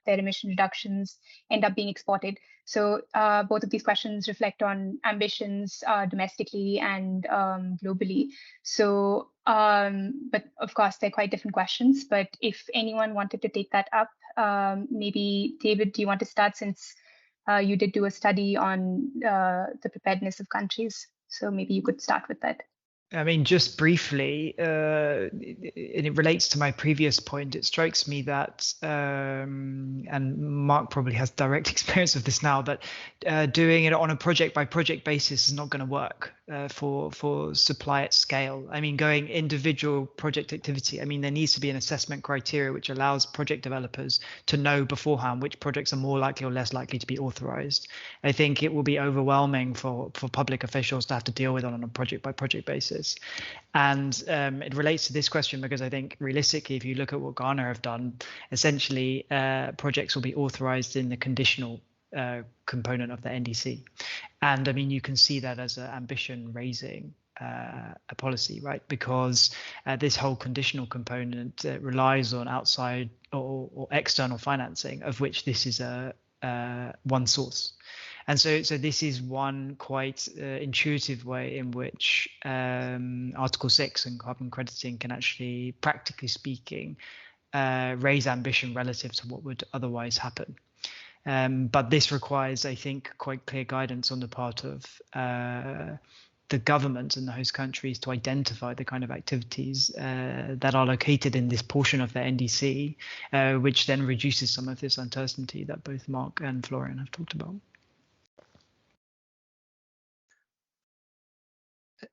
S1: their emission reductions end up being exported. So both of these questions reflect on ambitions domestically and globally. So, but of course, they're quite different questions. But if anyone wanted to take that up, maybe David, do you want to start, since you did do a study on the preparedness of countries? So maybe you could start with that.
S4: I mean, just briefly, and it relates to my previous point, it strikes me that, and Marc probably has direct experience of this now, but doing it on a project-by-project basis is not going to work for supply at scale. I mean, going individual project activity, I mean, there needs to be an assessment criteria which allows project developers to know beforehand which projects are more likely or less likely to be authorized. I think it will be overwhelming for public officials to have to deal with it on a project-by-project basis. And it relates to this question because I think realistically, if you look at what Ghana have done, essentially projects will be authorized in the conditional component of the NDC. And I mean, you can see that as an ambition raising a policy, right? Because this whole conditional component relies on outside or external financing, of which this is one source. And so this is one quite intuitive way in which Article 6 and carbon crediting can actually, practically speaking, raise ambition relative to what would otherwise happen. But this requires, I think, quite clear guidance on the part of the government and the host countries to identify the kind of activities that are located in this portion of the NDC, which then reduces some of this uncertainty that both Marc and Florian have talked about.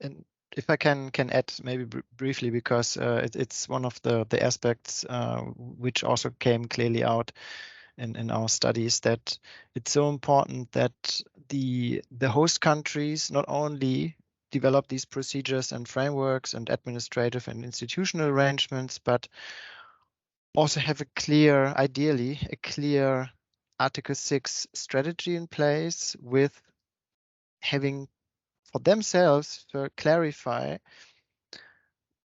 S2: And if I can add maybe briefly, because it's one of the aspects which also came clearly out in our studies, that it's so important that the host countries not only develop these procedures and frameworks and administrative and institutional arrangements, but also have ideally a clear Article 6 strategy in place, with having for themselves to clarify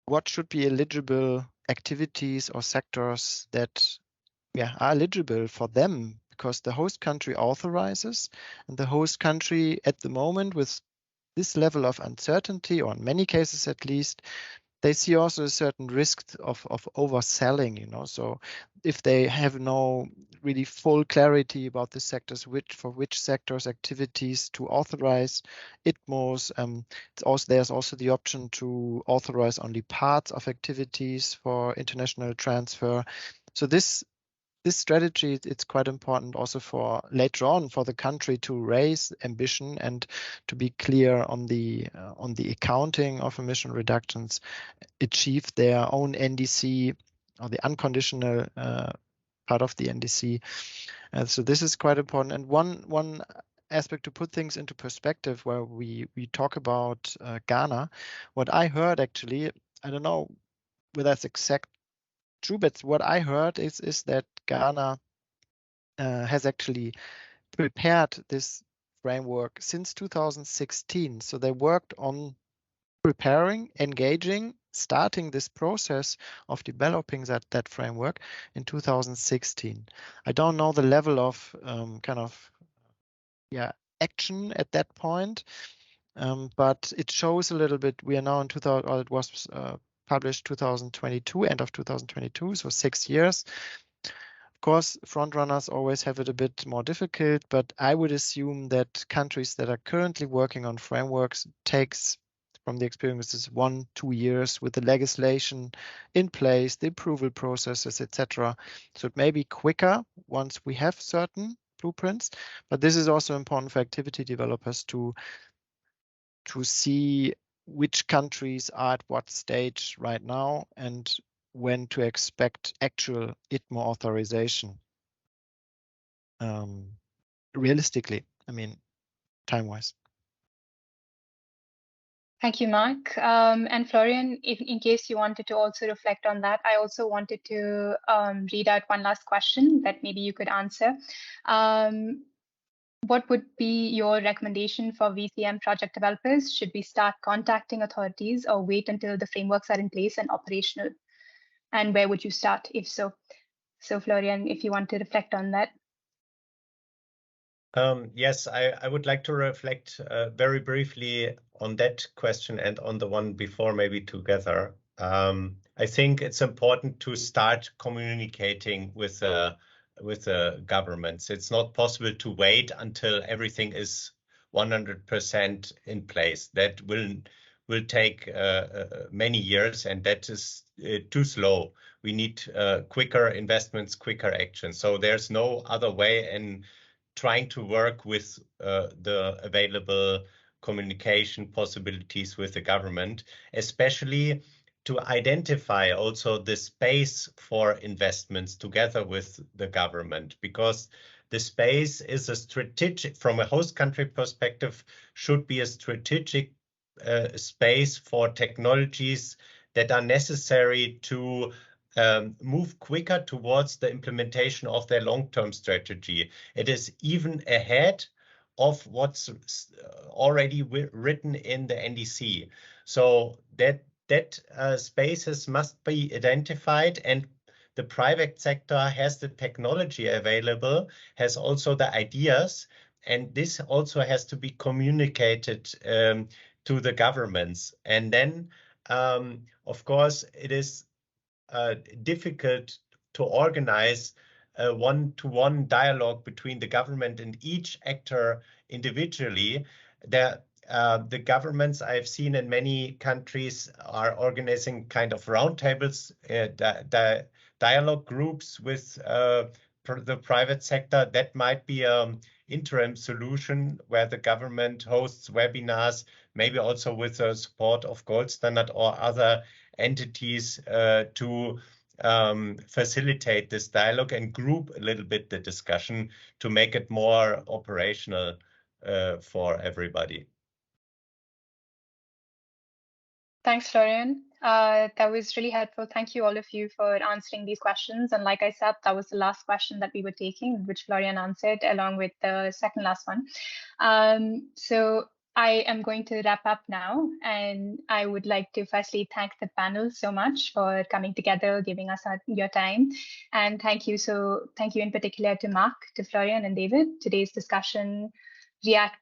S2: what should be eligible activities or sectors that are eligible for them, because the host country authorizes, and the host country at the moment, with this level of uncertainty, or in many cases at least, they see also a certain risk of overselling, so if they have no really full clarity about the sectors, for which sectors activities to authorize ITMOs, there's also the option to authorize only parts of activities for international transfer. So this this strategy, it's quite important also for later on for the country to raise ambition and to be clear on the accounting of emission reductions, achieve their own NDC or the unconditional part of the NDC. So this is quite important. And one aspect to put things into perspective, where we talk about Ghana, what I heard actually, I don't know whether that's exact true, but what I heard is that Ghana has actually prepared this framework since 2016. So they worked on preparing, engaging, starting this process of developing that framework in 2016. I don't know the level of action at that point, but it shows a little bit. We are now in 2000, or it was published 2022, end of 2022, so 6 years. Of course, frontrunners always have it a bit more difficult, but I would assume that countries that are currently working on frameworks takes, from the experiences, 1-2 years with the legislation in place, the approval processes, etc. So it may be quicker once we have certain blueprints, but this is also important for activity developers to see which countries are at what stage right now and when to expect actual ITMO authorization. Realistically, I mean, time-wise.
S1: Thank you, Marc. And Florian, in case you wanted to also reflect on that, I also wanted to read out one last question that maybe you could answer. What would be your recommendation for VCM project developers? Should we start contacting authorities or wait until the frameworks are in place and operational? And where would you start, if so? So Florian, if you want to reflect on that.
S3: Yes, I would like to reflect very briefly on that question and on the one before, maybe together. I think it's important to start communicating with the governments. It's not possible to wait until everything is 100% in place. That will take many years, and that is too slow. We need quicker investments, quicker action. So there's no other way in trying to work with the available communication possibilities with the government, especially to identify also the space for investments together with the government, because the space is a strategic, from a host country perspective, should be a strategic space for technologies that are necessary to move quicker towards the implementation of their long-term strategy. It is even ahead of what's already written in the NDC. So that spaces must be identified, and the private sector has the technology available, has also the ideas, and this also has to be communicated to the governments. And then, of course, it is difficult to organize a one-to-one dialogue between the government and each actor individually. The governments I've seen in many countries are organizing kind of roundtables, dialogue groups with the private sector. That might be an interim solution where the government hosts webinars, maybe also with the support of Gold Standard or other entities to facilitate this dialogue and group a little bit the discussion to make it more operational for everybody.
S1: Thanks, Florian. That was really helpful. Thank you, all of you, for answering these questions. And like I said, that was the last question that we were taking, which Florian answered, along with the second last one. So I am going to wrap up now, and I would like to firstly thank the panel so much for coming together, giving us your time. And thank you in particular to Marc, to Florian and David. Today's discussion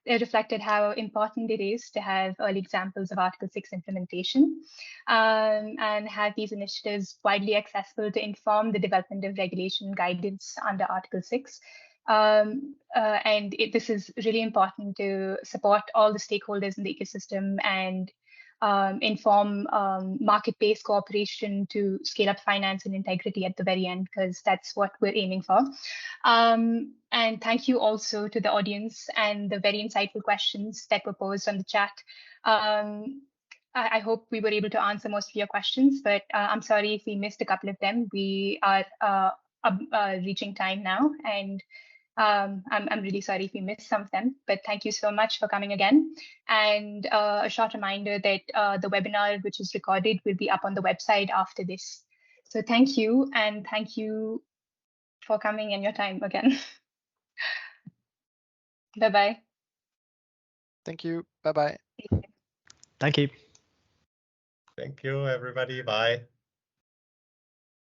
S1: reflected how important it is to have early examples of Article 6 implementation and have these initiatives widely accessible to inform the development of regulation guidance under Article 6. This is really important to support all the stakeholders in the ecosystem and inform market-based cooperation to scale up finance and integrity at the very end, because that's what we're aiming for. And thank you also to the audience and the very insightful questions that were posed on the chat. I hope we were able to answer most of your questions, but I'm sorry if we missed a couple of them. We are reaching time now, and I'm really sorry if we missed some of them, but thank you so much for coming again. And a short reminder that the webinar, which is recorded, will be up on the website after this. So thank you, and thank you for coming and your time again. Bye-bye.
S2: Thank you. Bye-bye.
S4: Thank you.
S3: Thank you, everybody. Bye.